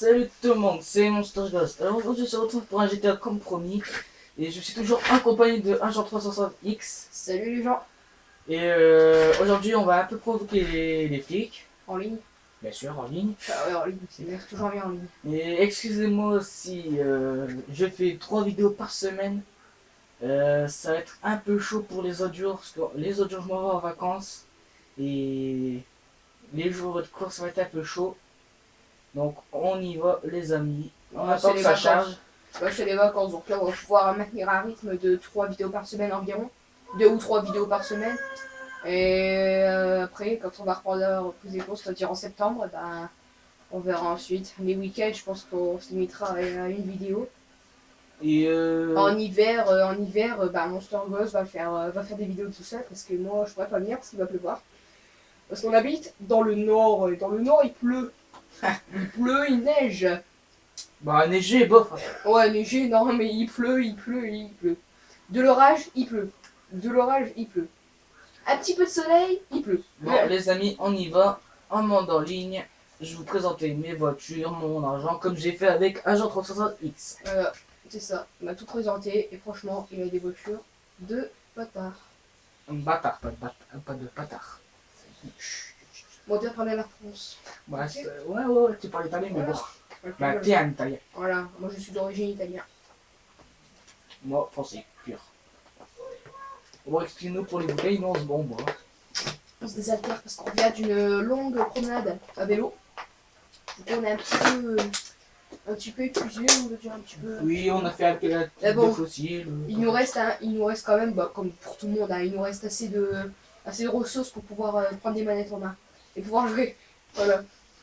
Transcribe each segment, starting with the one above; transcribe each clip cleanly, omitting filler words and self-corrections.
Salut tout le monde, c'est Monster Ghost. Alors aujourd'hui, je se retrouve pour un GTA comme promis. Et je suis toujours accompagné de Agent 360X. Salut les gens, Et aujourd'hui, on va un peu provoquer les flics. en ligne. Bien sûr, en ligne. Ah ouais, en ligne, c'est bien, toujours bien en ligne. Et excusez-moi si je fais 3 vidéos par semaine. Ça va être un peu chaud pour les autres jours. Parce que les autres jours, je m'en vais en vacances. Et les jours de course, ça va être un peu chaud. Donc on y va les amis. On Ouais, c'est attend que les ça vacances. charge. Ouais, c'est les vacances, donc là on va pouvoir maintenir un rythme de 3 vidéos par semaine environ. 2 ou 3 vidéos par semaine. Et après, quand on va reprendre la reprise des courses, c'est-à-dire en septembre, ben, on verra ensuite. Les week-ends, je pense qu'on se limitera à une vidéo. Et En hiver, ben, Monster Ghost va faire des vidéos tout seul parce que moi je pourrais pas venir parce qu'il va pleuvoir. Parce qu'on habite dans le nord, et dans le nord il pleut. Il pleut, il neige. bah neiger, bof. Ouais, neiger, non, mais il pleut, il pleut, il pleut. De l'orage, il pleut. De l'orage, il pleut. Un petit peu de soleil, il pleut. Bon les amis, on y va. En mode en ligne. Je vais vous présenter mes voitures, mon argent, comme j'ai fait avec Agent 360X. C'est ça, il m'a tout présenté et franchement, il a des voitures de bâtard. Un bâtard, pas de bâtard. Bon, t'es parlé à la France. Ouais, Ok. ouais, tu parles italien, mais bon. Ok, Bah, voilà. t'es un italien. Voilà, moi je suis d'origine italienne. Moi, français, pur. Bon, explique-nous pour les bouteilles, non, on se bombe. On se désaltère parce qu'on vient d'une longue promenade à vélo. Donc on est un petit peu épuisé, on va dire un petit peu. Oui, on a fait avec la Mais bon, fossile. il nous reste quand même, bah, comme pour tout le monde, hein, il nous reste assez de ressources pour pouvoir prendre des manettes en main et pouvoir jouer. Voilà.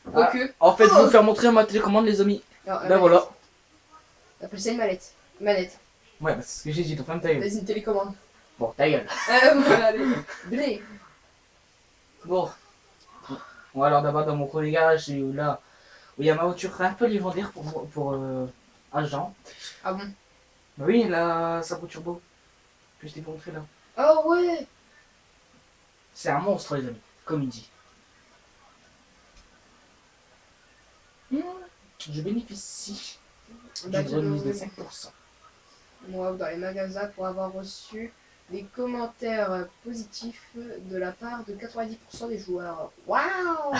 Quoique. En fait, je vais Oh vous faire montrer ma télécommande, les amis. Non, Ben voilà. On appelle ça une manette. Une manette. Ouais, bah, c'est ce que j'ai dit, ton femme ta gueule. Vas-y, une télécommande. Bon, ta gueule. Voilà, allez. Blé. Bon. Bon, alors d'abord, dans mon premier garage, c'est là où il y a ma voiture un peu légendaire pour Agent. Ah bon? Bah oui, la Sabo Turbo. Que je t'ai montré là. Oh ouais. C'est un monstre, les amis, comme il dit. Je bénéficie Bah, d'une remise de 5%. moi, dans les magasins, pour avoir reçu des commentaires positifs de la part de 90% des joueurs. Waouh.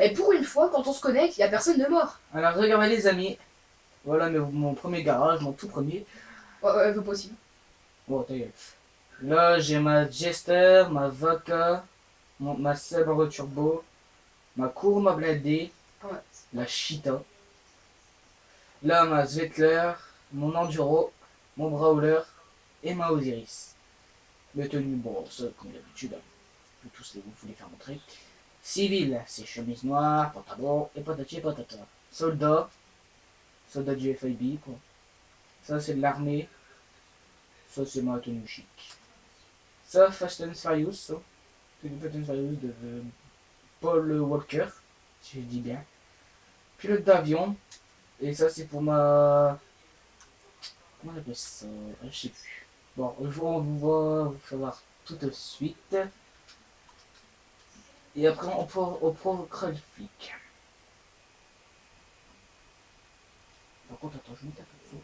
Et pour une fois, quand on se connecte, il n'y a personne de mort. Alors regardez les amis. Voilà mon premier garage, mon tout premier. Ouais, pas possible. Bon, ta gueule. Là, j'ai ma Jester, ma Vaca, ma Subaru Turbo, ma Kuruma blindée, Ouais. la Cheetah. Là, ma Zwettler, mon Enduro, mon Brawler et ma Osiris. Les tenues, bon, ça, comme d'habitude, je vais tous vous les faire montrer. Civil, c'est chemise noire, pantalon et patati et patata. Soldat, soldat du FIB, quoi. Ça, c'est de l'armée. Ça, c'est ma tenue chic. Ça, Fast and Furious, ça. C'est du Fast and Furious de Paul Walker, si je dis bien. Pilote d'avion. Et ça, c'est pour ma... Comment on appelle ça? Je sais plus. Bon, on va vous faire voir tout de suite. Et après, on provoquera le flic. Par contre, attends, je vais mettre un peu de son.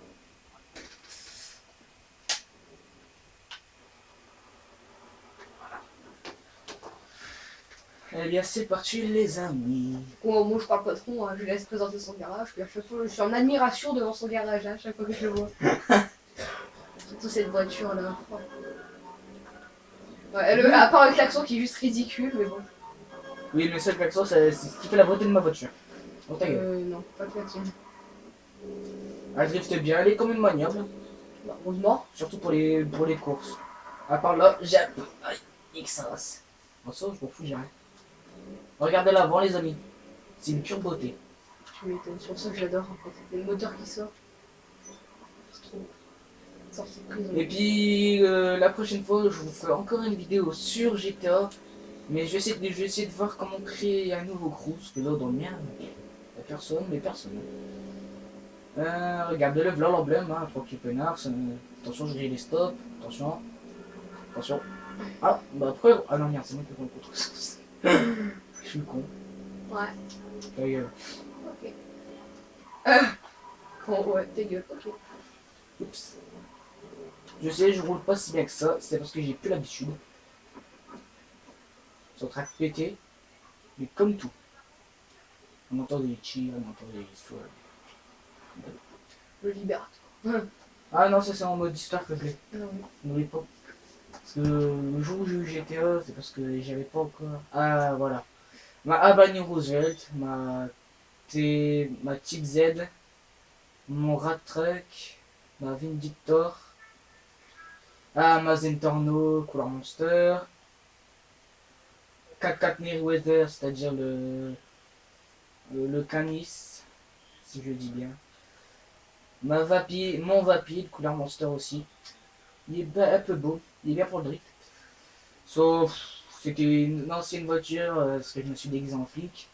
Eh bien, c'est parti, les amis. Moi, je parle pas trop, hein, je laisse présenter son garage. Puis à chaque fois, je suis en admiration devant son garage, hein, à chaque fois que je le vois. Surtout cette voiture là. Ouais, à part le klaxon qui est juste ridicule, mais bon. Oui, mais ça, le klaxon, c'est ce qui fait la beauté de ma voiture. Oh, ta gueule. Non, pas le klaxon. Elle drifte bien, elle est comme une maniable. Bah, heureusement. Surtout pour les courses. À part là, j'ai un peu. Aïe, X-Race. Bon, ça, je m'en fous, j'ai rien. Regardez l'avant, les amis. C'est une pure beauté. Tu m'étonnes, sur ça que j'adore en fait. Il y a le moteur qui sort. C'est trop. Sortie de prison. Et puis, la prochaine fois, je vous ferai encore une vidéo sur GTA. Mais je vais essayer de voir comment créer un nouveau crew. Parce que là, dans le mien, il n'y a personne, mais personne. Regardez-le, voilà l'emblème, hein, tranquille peinard. Attention, je grille les stops. Attention. Attention. Ah, bah après. Ah non, merde, c'est moi qui prends le contre. Je suis con. Ouais. Ta gueule. Ok. Ouais, ta gueule, ok. Oups. Je sais, je roule pas si bien que ça, c'est parce que j'ai plus l'habitude. C'est en train de péter, mais comme tout. On entend des tirs, on entend des histoires. Le libérateur. Ah non, ça c'est en mode histoire que je l'ai. Non, N'oublie pas. Parce que le jour où j'ai eu GTA, c'est parce que j'avais pas encore. Ah voilà. Ma Habani Roosevelt, ma Type Z, mon Rat Truck, ma Vindictor, ma Zentorno couleur Monster, 4x4 Meriwether, c'est-à-dire le Canis, si je le dis bien. Mon Vapide, couleur Monster aussi. Il est un peu beau, il est bien pour le drift. Sauf, c'était une ancienne voiture, parce que je me suis déguisé en flic.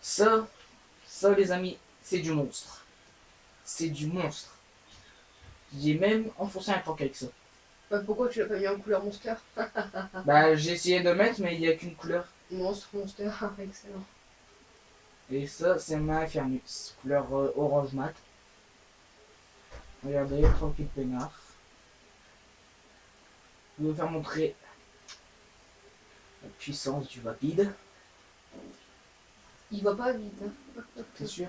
Ça, ça les amis, c'est du monstre. C'est du monstre. J'ai même enfoncé un tank avec ça. bah, pourquoi tu l'as pas mis en couleur monster? Bah j'ai essayé de mettre mais il n'y a qu'une couleur. Monster, excellent. Et ça c'est ma Infernus, couleur orange mat. Regardez, tranquille peinard. Je vais vous faire montrer la puissance du Vapide. Il va pas vite, hein. T'es sûr?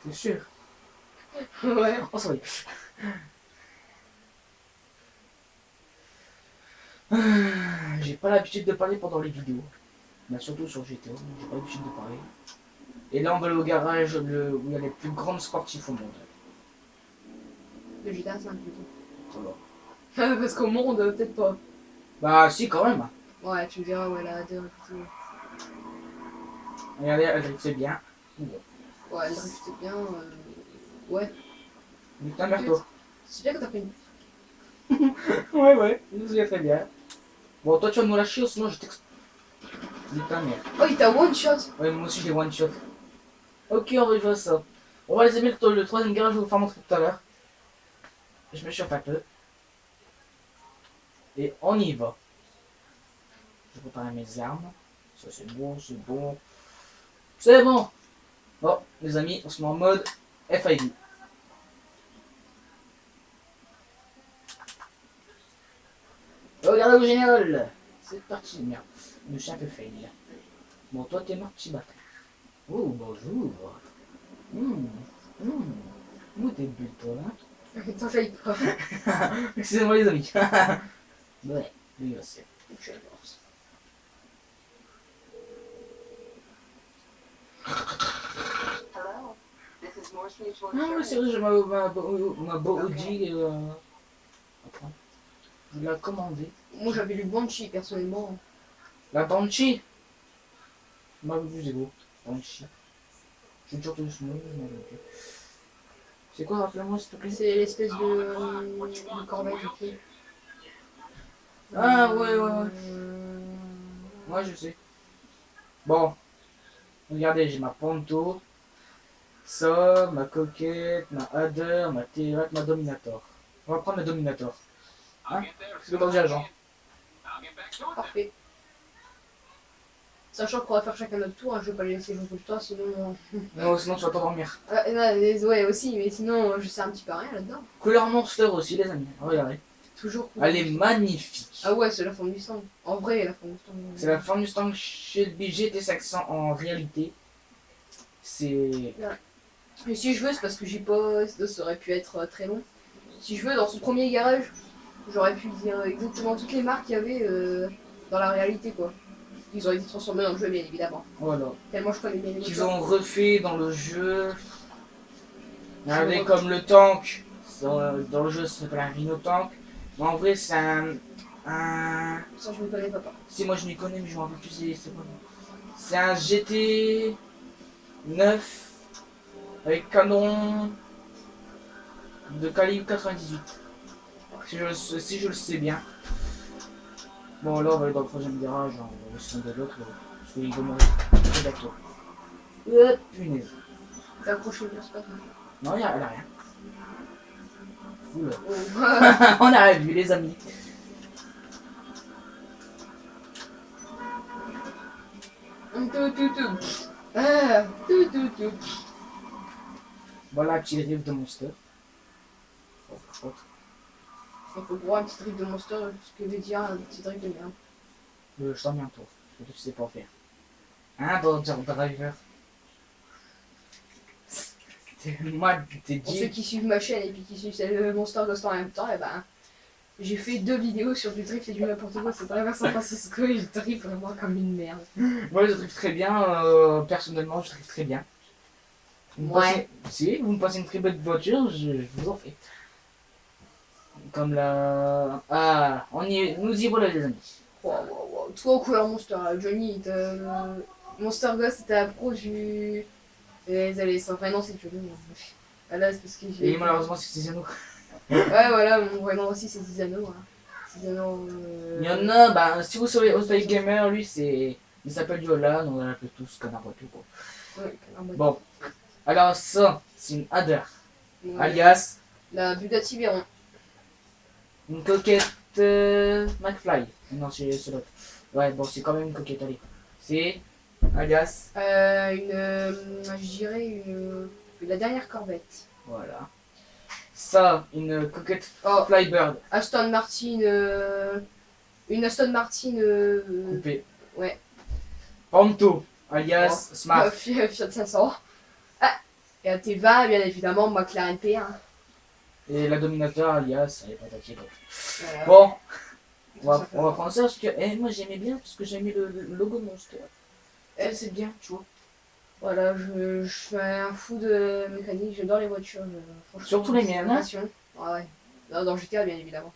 T'es sûr? Ouais. Oh sorry. J'ai pas l'habitude de parler pendant les vidéos. Mais surtout sur GTA, j'ai pas l'habitude de parler. Et là on va aller au garage où il y a les plus grandes sportifs au monde. De GTA 5 plutôt. Voilà. Parce qu'au monde, peut-être pas. Bah si quand même. Ouais, tu me diras, ouais, là, Regardez, elle driftait bien. ouais, le drift c'est bien. Ouais. Nique ta mère toi. C'est bien que t'as fait une. Ouais, il nous y a très bien. Bon toi tu vas nous lâcher ou sinon je t'explose. Nique ta mère. Oh, il t'a one shot. Ouais moi aussi j'ai one shot. Ok on va jouer à ça. On va les aimer le troisième garage, je vais vous faire montrer tout à l'heure. Je m'échauffe un peu. Et on y va. Je prépare mes armes. Ça c'est bon, c'est bon. C'est bon. Bon les amis, on se met en mode FID. Regardez au général. C'est parti, merde. Je suis un peu fail. Bon toi t'es mort petit bâtard. Oh bonjour. Où t'es bulle toi là? Attends, j'aille pas. Excusez-moi les amis. Ouais, lui aussi. Je pense. Ah oui, c'est vrai, j'ai ma Audi. Attends. Je l'ai commandée. Moi, j'avais lu Banshee, personnellement. La Banshee. Ma vue, c'est beau. Banshee. J'ai toujours tenu ce mot, je m'en rappelle plus. C'est quoi, rappelle-moi s'il te plaît? C'est l'espèce de corvette et tout. Ah ouais. Ouais, je sais. Bon, regardez, j'ai ma Panto. Ça, ma Coquette, ma Adder, ma T-Rex, ma Dominator. On va prendre le Dominator. Hein? C'est le bon agent. Parfait. Sachant qu'on va faire chacun notre tour, hein, je vais pas les laisser jouer tout le temps, sinon. Non, sinon tu vas t'endormir. Ouais, aussi, mais sinon, je sais un petit peu rien là-dedans. Couleur Monster aussi, les amis. Regardez. Toujours cool. Elle est magnifique. Ah ouais, c'est la forme du sang. En vrai, la forme du sang. C'est la forme du Mustang Shelby GT500 en réalité. C'est. Et si je veux, c'est parce que j'ai pas. Ça aurait pu être très long. Si je veux, dans ce premier garage, j'aurais pu dire exactement toutes les marques qu'il y avait dans la réalité, quoi. Ils ont été transformés dans le jeu, bien évidemment. Voilà. Tellement je connais bien les Qu'ils voitures. ont refait dans le jeu. Regardez comme le tank. Dans le jeu, ça s'appelle un Rhino Tank. Mais en vrai, c'est un. Ça, je ne connais pas. Par contre. Si, moi je m'y connais, mais je m'en rappelle plus. C'est quoi? C'est un GT 9 avec canon de calibre 98. Si je le sais bien. Bon, là, on va aller dans le troisième garage. On va laisser de l'autre. Parce qu'il va mourir. D'accord. Punaise. T'as accroché le c'est pas grave. Non, elle a rien. Oula. Oh. On a vu, les amis. Tout. Ah, tout. Voilà un petit drift de Monster. Oh, par contre, Il faut voir un petit drift de monster, ce que veut dire un petit drift de merde. je t'en bientôt. Parce que tu sais pas faire. Hein, Dodger Driver. Moi, t'es Pour ceux dit. qui suivent ma chaîne et puis qui suivent celle de Monster Ghost en même temps, et ben, j'ai fait 2 vidéos sur du drift et du n'importe quoi. C'est dans la San Francisco et je drift vraiment comme une merde. Moi, je drift très bien. Personnellement, je drift très bien. Vous me Ouais. si vous me passez une très belle voiture, je vous en fais. Comme la. Ah, nous y voilà, les amis. Wow, wow, wow. Toi aux couleurs Monster, Johnny, Monster Ghost était un pro du. C'est vrai, non, c'est Johnny. Ah là, c'est parce que j'ai. Et malheureusement, c'est Césano. Ouais, voilà, mon vrai nom aussi c'est Zizano. Hein. Zizano. Il y en a, bah, si vous savez, Ostai Gamer, lui, c'est. Il s'appelle Yola, on l'appelle tous canard tout quoi. Ouais, canard mode. Bon, alors ça, c'est une Hadar, Ouais. alias La Bugatti Veyron. une coquette McFly. Non, c'est l'autre. Ouais, bon, c'est quand même une coquette, allez. C'est alias, Je dirais la dernière Corvette. voilà. Ça, une coquette Oh, Flybird Aston Martin. Une Aston Martin. coupée. Ouais. Panto, alias Smart. Fiat 500. Ah, et à T20, bien évidemment, McLaren P1. Et la Dominator, alias, elle est patati patata. Voilà. Bon, Tout on va simplement. prendre ça parce que moi j'aimais bien parce que j'aimais le logo de Monster. C'est bien, tu vois. Voilà, je suis un fou de mécanique, j'adore les voitures. Franchement, Surtout les c'est miennes, ma hein. passion. Ouais, ouais. Non, dans GTA, bien évidemment.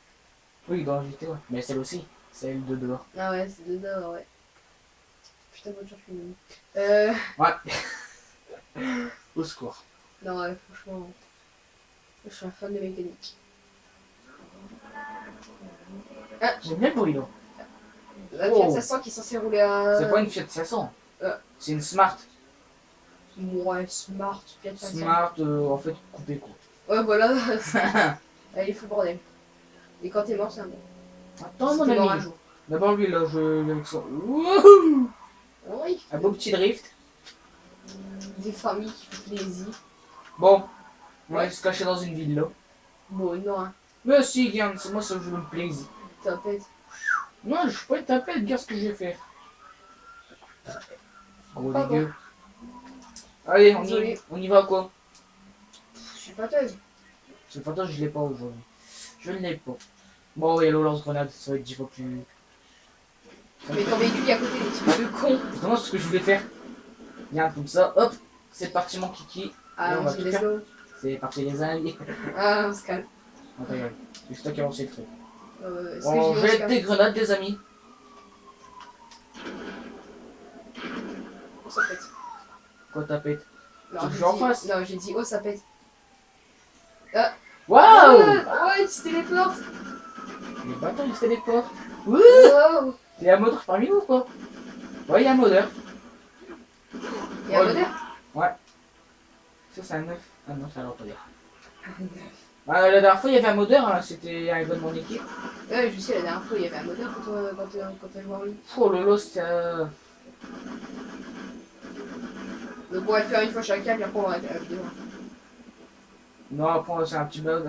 Oui, dans GT, ouais. Mais celle aussi, celle de dehors. Ah ouais, c'est dedans, ouais. Putain de voiture, je suis nulle. Ouais. Au secours. Non, ouais, franchement, je suis un fan de mécanique. J'aime bien le bruit là. La Oh. Fiat 500 qui est censée rouler à. C'est pas une Fiat 500. Euh. C'est une Smart. Ouais, Smart, Fiat 500. Smart, en fait, coupée quoi. Ouais, voilà. Elle est fou bordel. Et quand t'es mort, c'est un bon. Attends, Si t'es mon mort un ami. jour. D'abord lui là, je avec son. Wouhou. Oui. Un beau petit drift. Des familles qui font plaisir. Bon, on va Ouais. se cacher dans une ville là. Bon, non, hein. Mais si, regarde, c'est moi ça je me plaisir. Tapette. Non, je suis pas une tapette, regarde ce que j'ai fait. Gros Pardon. dégueu. Allez, Désolé. on y va quoi. Je suis pâteuse. Ce photo, je l'ai pas aujourd'hui. Je ne l'ai pas. Bon, oui, le lance-grenade, ça va être 10 fois plus. Mais ton véhicule est à côté, des trucs de con. Justement, ce que je voulais faire. Bien, comme ça, hop, c'est parti mon kiki. Ah, Et on va on tout let's faire. go. C'est parti les amis. Ah, on se calme. On ta gueule. C'est toi qui as lancé le truc. Est-ce que On j'ai dit on se jette calme des grenades, les amis. Oh, ça pète. Quoi, ta pète? Non, Tu veux j'ai que j'en dit... fasse? non, j'ai dit oh, ça pète. Waouh! Ah, ouais, tu téléportes. Les bâtards, ils se téléportent. Wouh! Wow. Il y a un moteur parmi nous ou quoi? Ouais, il y a un moteur. Il y a un Ouais. moteur. Ça, c'est un 9. Ah non, ça va pas dire. La dernière fois, il y avait un modeur, hein, c'était un gars de mon équipe. Ouais, je sais, la dernière fois, il y avait un moteur quand t'as joué en ligne. Oh lolo, c'est. Donc, on va le faire une fois chacun, puis après, on va arrêter la vidéo. Non, après, c'est un petit bug.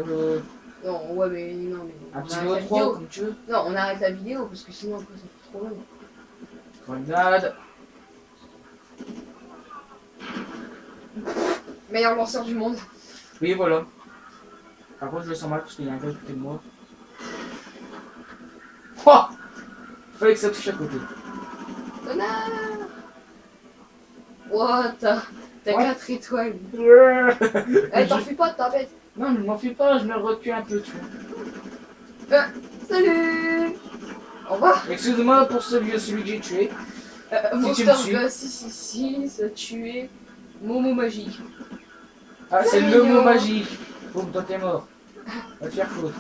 Non, ouais, mais non, mais. Un on petit arrête BO3, la vidéo. comme tu veux. Non, on arrête la vidéo parce que sinon, après, ça fait trop long. Grenade. Meilleur lanceur du monde. Oui, voilà. Par contre, je le sens mal parce qu'il y a un gars à côté de moi. Oh! Fallait que ça touche à côté. Connard. What? T'as Ouais. 4 étoiles. Eh, t'en fais pas de ta bête. Non, mais je m'en fais pas, je me recule un peu, tu vois. Salut. Au revoir. Excuse-moi pour celui que j'ai tué. tu Monster me suis. Ghost 666 a tué Momo Magique. Ah, c'est C'est le mignon. mot magique. Boum, toi t'es mort. Va te faire foutre.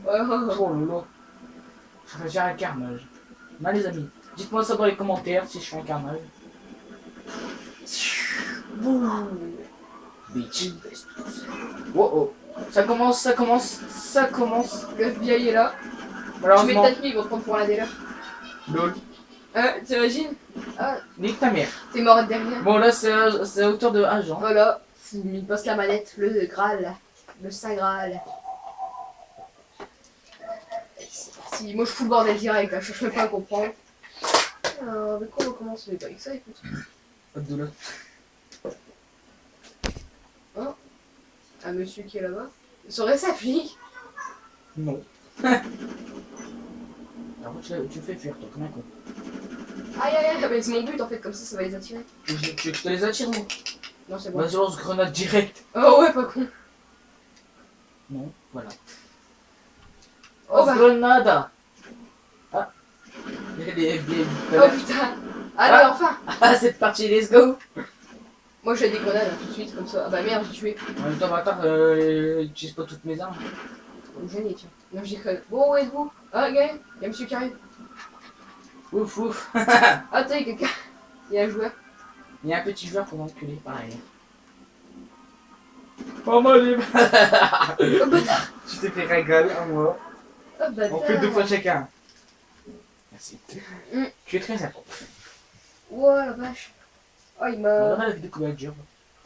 Ouais, ouais, ouais. Oh lolo. Je vais faire un carnage. Non, les amis, dites-moi ça dans les commentaires si je fais un carnage. Bouh. Bitch. Oh oh. Ça commence, ça commence, ça commence. Le FBI est là. Tu mets Malheureusement. ta tenue, ils vont te prendre pour la dealer. Lol. T'imagines? Ah, Nique ta mère. t'es mort derrière. Bon, là, c'est à hauteur de agent. Voilà. fou, mais il passe la manette, le Graal, le Saint Graal. C'est parti. Moi je fous le bordel direct, là, je cherche même pas à comprendre. Avec quoi on commence? Mais pas avec ça, écoute. Hop de là. Un monsieur qui est là-bas. Serait sa fille? Non. Alors tu le fais fuir, toi, comme un con. Aïe aïe aïe, mais c'est mon but en fait, comme ça va les attirer. Tu veux que je te les attire, moi? Non, c'est bon. Vas-y, lance grenade direct. Oh ouais, pas con. Non, voilà. Oh bah. Grenade. Ah. Il y a des Oh putain. Allez, Ah. enfin. Ah, c'est parti, let's go. Moi j'ai des grenades hein, tout de suite, comme ça. Ah bah merde, j'ai tué. En même temps, bâtard, j'utilise pas toutes mes armes. Génie, tiens. Non, je déconne. Bon, où êtes-vous? Ah, gars, il y a monsieur qui arrive. Ouf, ouf. Ah, t'as quelqu'un. Il y a un joueur. Il y a un petit joueur pour m'enculer, pareil. Oh, moi, les... Oh bâtard. Tu t'es fait régaler à moi. Oh bâtard. On fait 2 fois chacun. Merci. Mm. Tu es très sympa. Oh la vache. Oh, il On m'a. verra la vidéo combien elle dure.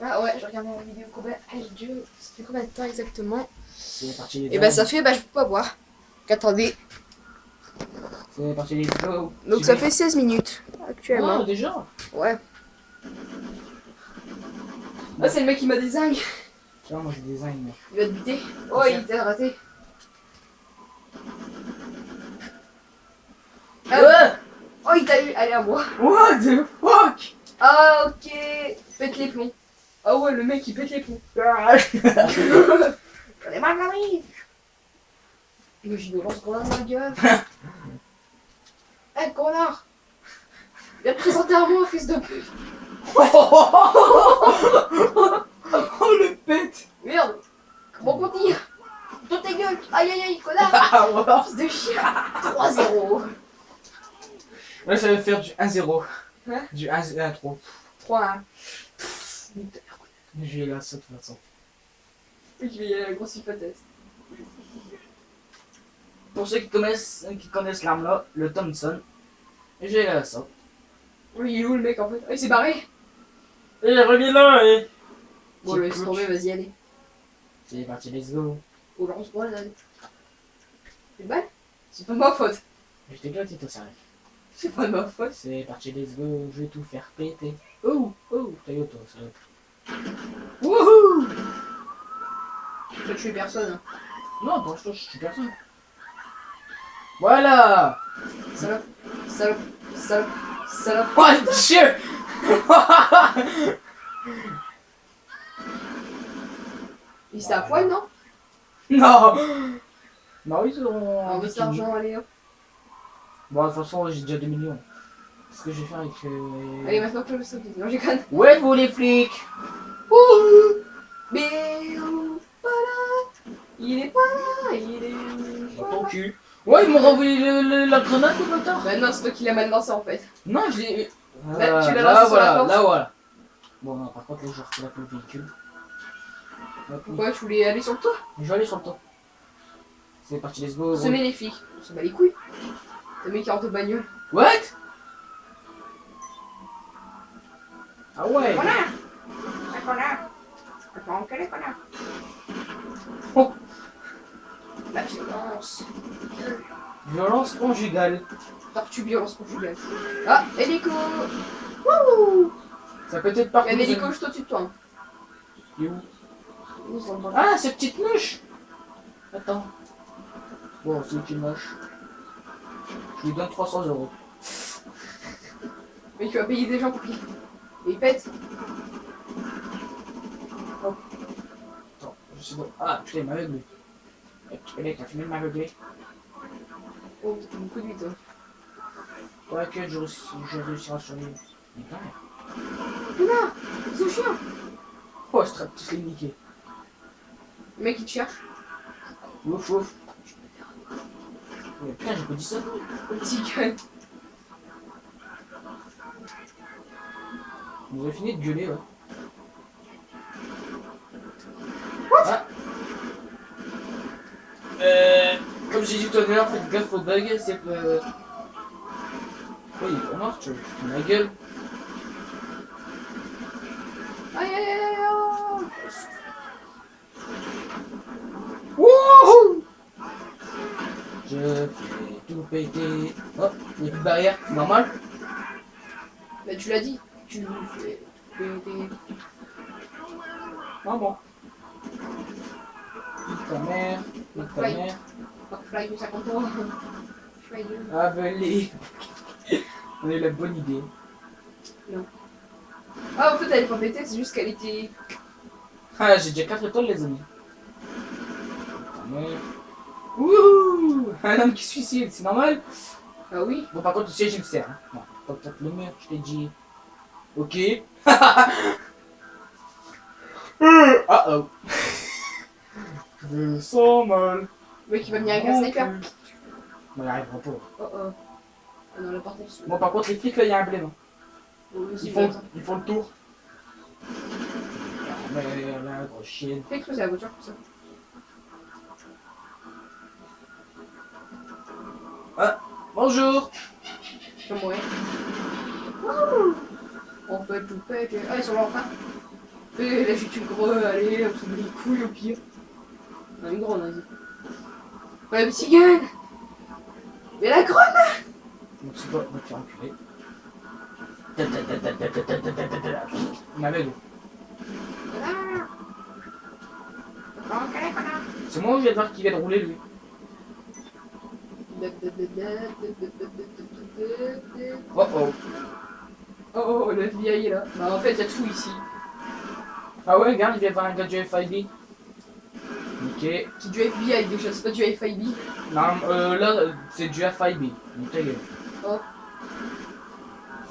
Ah ouais, j'ai regardé la vidéo combien elle dure. Ça fait combien de temps exactement? C'est parti, les Et bah ça fait, bah je peux pas voir. Attendez. C'est parti, les go. Donc ça fait 16 minutes actuellement. Oh, déjà. Ouais. Ah, c'est le mec qui m'a design. Tu vois, moi je design. Moi. Il va te buter. Oh, il t'a raté. Ah, Ouais. oh, il t'a eu. Allez, à moi. What the fuck? Ah, ok. Pète les plombs. Ah ouais, le mec il pète les plombs. Ah. J'en ai marre de la vie. Mais je me lance grenade dans la gueule. Eh, connard. Viens te présenter à moi, fils de pute. Oh le pète. Merde. Comment on dit? Toi ta gueule. Aïe aïe aïe, connard. Ah voilà. Fils de chien. 3-0. Là ça va faire du 1-0. Hein? Du 1-3. 3-1. Je vais la sauter de toute façon. Je vais y aller à la grosse hypothèse. Pour ceux qui connaissent l'arme là, le Thompson, je vais la sauter. Oui, il est où le mec en fait? Ah, il s'est barré. Et reviens là et... Bon, laisse tomber, vas-y, allez. C'est parti, let's go. Oh, lance-grenade. Une balle? C'est pas ma faute. Je t'éclate, toi ça arrive. C'est pas de ma faute. C'est parti, let's go, je vais tout faire péter. Oh, oh, Toyota, ça va. Wouhou! Je vais tuer personne. Hein. Non, pour l'instant, je suis personne. Voilà! Salope, salope, salope, salope. Oh, Dieu! Il s'est à poil, non? Non! Non, ils ont... On veut de l'argent, allez hop. Bon, de toute façon, j'ai déjà 2 millions. Qu'est-ce que je vais faire avec... Allez, maintenant que je le saute. Non, j'ai conne. Ouais, vous les flics! Ouh! Mais oh, pas là. Il est pas là, il est Dans pas ton là. cul. Ouais, ils m'ont renvoyé la grenade, le bâtard! Bah non, c'est toi qui l'as mal lancé en fait. Non, j'ai... Là, tu l'as là, lancé sur la voilà, porte. là, voilà. Bon, non, par contre, là, je refais le véhicule. Hop, Pourquoi tu voulais aller sur le toit? je vais aller sur le toit. C'est parti, let's go. Semer les filles. On se bat les couilles. T'as mis 40 bagnoles. What? Ah ouais! Connard! Un connard! Attends, quel est connard? Oh. La violence. Violence conjugale. Tortue violence conjugale. Ah, hélico! Wouhou! Ça peut être Il y a partout. un hélico juste au-dessus de toi. Hein. Il est où? Nous, on va- Ah, ces petites mouches! Attends. Bon, c'est une petite mouche. Je lui donne 300 €. Mais tu vas payer des gens pour qu'il. Et il pète. Attends, je sais pas. Ah, putain, il m'a aveuglé. Tu connais, t'as fumé de m'aveugler? Oh, t'as beaucoup de vie, toi. T'inquiète, je réussirai à survivre. Mais quand même. Connard! C'est un chien! Oh, ce trap, tu l'as niqué. Le mec il te cherche. Ouf, ouf. Mais putain, j'ai pas dit ça. Le petit gun. Vous avez fini de gueuler, ouais. What? Comme j'ai dit tout à l'heure, faites gaffe aux bugs, c'est que... Oui, il est pas mort, tu fous ma gueule. Aïe aïe aïe aïe! Wouhou! Je fais tout péter. Oh, il n'y a plus de barrière, c'est normal. Bah tu l'as dit. Tu fais péter. Ah bon. Ta mère, ta mère. McFly de 50 ans. Fly de... Ah, belé. On a eu la bonne idée. Ah, en fait, elle est pas pétée, c'est juste qu'elle était. Ah, j'ai déjà 4 étoiles, les amis. Ta mère. Wouhou! Un homme qui se suicide, c'est normal? Ah oui. Bon, par contre, le siège, il me sert. Hein. Non, pas peut-être le mur, je t'ai dit. Ok. Ah oh. Je sens mal. Le mec, il va venir avec un sniper. On n'y arrivera pas. Oh oh. Ah non, la porte est Bon, par contre, les flics, là, il y a un blême. Hein. Oh, vas-y, Ils font le tour. Ah, merde, la grosse chienne. Fais exploser la voiture comme ça. Bonjour. Je vais mourir. On peut tout péter. Ah, ils sont là enfin. Et là, j'ai une grosse. Allez, on se met les couilles au pire. Non, une grande, vas-y. Ouais, le petit gun. Mais la grenade. Donc, c'est quoi? On va te faire enculer. On avait l'eau. C'est moi ou je viens de voir qu'il vient de rouler, lui? Oh oh. Oh, le FBI est là. Bah, en fait, il y a tout ici. Ah ouais, regarde, il vient de voir un gars du FIB. Ok. C'est du FBI déjà, c'est pas du FIB. Non, là, c'est du FIB. Donc, ta gueule. Oh.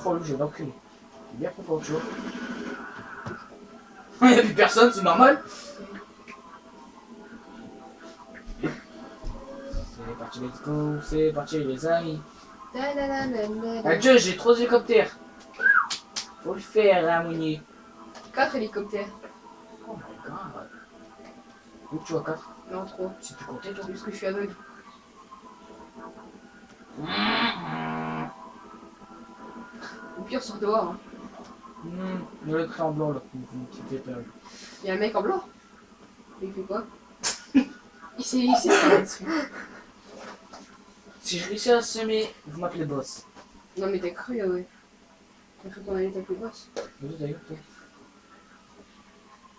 Oh, lui, j'ai l'enculé. Il est bien content, tu vois. Il n'y a plus personne, c'est normal. C'est parti, let's go. C'est parti, les amis. Adieu, j'ai 3 hélicoptères. Faut le faire, hein, Mounier. 4 hélicoptères. Oh my god. Où tu vois 4? Non, 3. C'est plus compté, toi? Parce que je suis aveugle. Au pire, sors dehors. Hein. Il y a le crayon blanc, là, qui fait peur. Il y a un mec en blanc. Il fait quoi? Il s'est tiré dessus. Si je réussis à semer, vous m'appelez boss. Non, mais t'as cru, ouais. T'as cru qu'on allait taper boss. Vas-y, d'ailleurs, toi.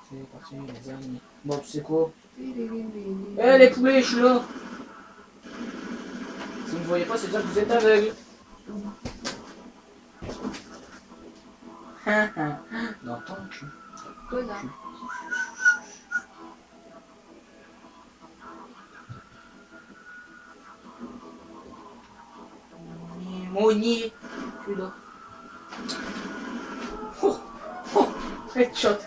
C'est parti, les amis. Bon, tu sais quoi? Eh, les poulets, je suis là. Si vous ne voyez pas, c'est déjà que vous êtes aveugle. Dans ton cul. Connard. Monnier. Je suis là. Oh, oh, headshot.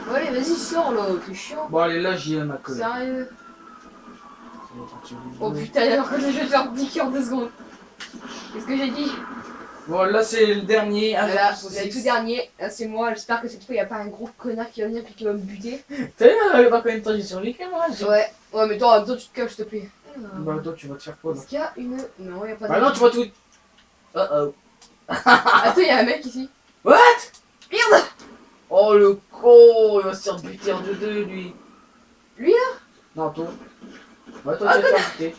Bon, allez, vas-y, sors là, t'es chiant. Bon, allez, là, j'y ai ma collègue. Sérieux? C'est parti, Oh putain, alors que je vais faire 10 en 2 secondes. Qu'est-ce que j'ai dit? Bon, là, c'est le dernier. Voilà, c'est le tout dernier. Là, c'est moi. J'espère que cette fois, il n'y a pas un gros connard qui va venir et qui va me buter. T'as vu, par combien de temps j'ai survécu, moi? Ouais, ouais, mais toi, en même temps, tu te caches, s'il te plaît. Bah, toi, tu vas te faire quoi, là? Est-ce qu'il y a une. Non, il n'y a pas de. Bah, non, tu vois tout. Oh oh. Attends, il y a un mec ici. What? Merde! Oh, le con, il va se faire buter en 2-2, lui. Lui, là? Non, toi. Ouais, toi, Ah, tu vas te faire buter.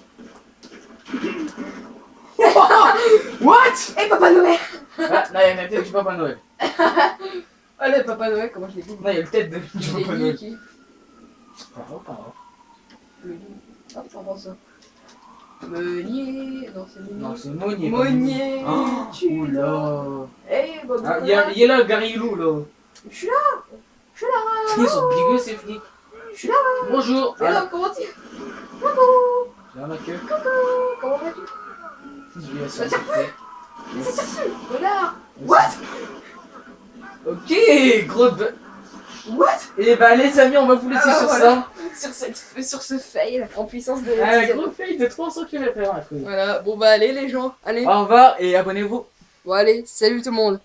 What? Eh, Papa Noël! Ah, là, il y a une tête du Papa Noël. Ah, le Papa Noël, comment je l'ai dit? Là, il y a une tête du Je l'ai Papa dit Noël. qui? Pardon, pardon. Le lit. Hop, on prend ça. Meunier. Non, c'est Meunier. Non, c'est Monnier. Monnier. Oh, Tu oula. Eh, Bob. Ah, il est là, le Garilou, là. Je suis là. Je suis là. Ils sont bigueux, ces flics. Je suis là. Bonjour. Alors, comment tu. Coucou. J'ai ma queue. Coucou. Comment vas-tu? Je vais essayer de sauter. C'est cherché. Connard. Ok, gros What? Et bah les amis, on va vous laisser Ah, sur voilà. Sur ce fail en puissance de. ça. Un gros fail de 300 km/h. Voilà, bon bah allez les gens, allez. Au revoir et abonnez-vous. Bon allez, salut tout le monde.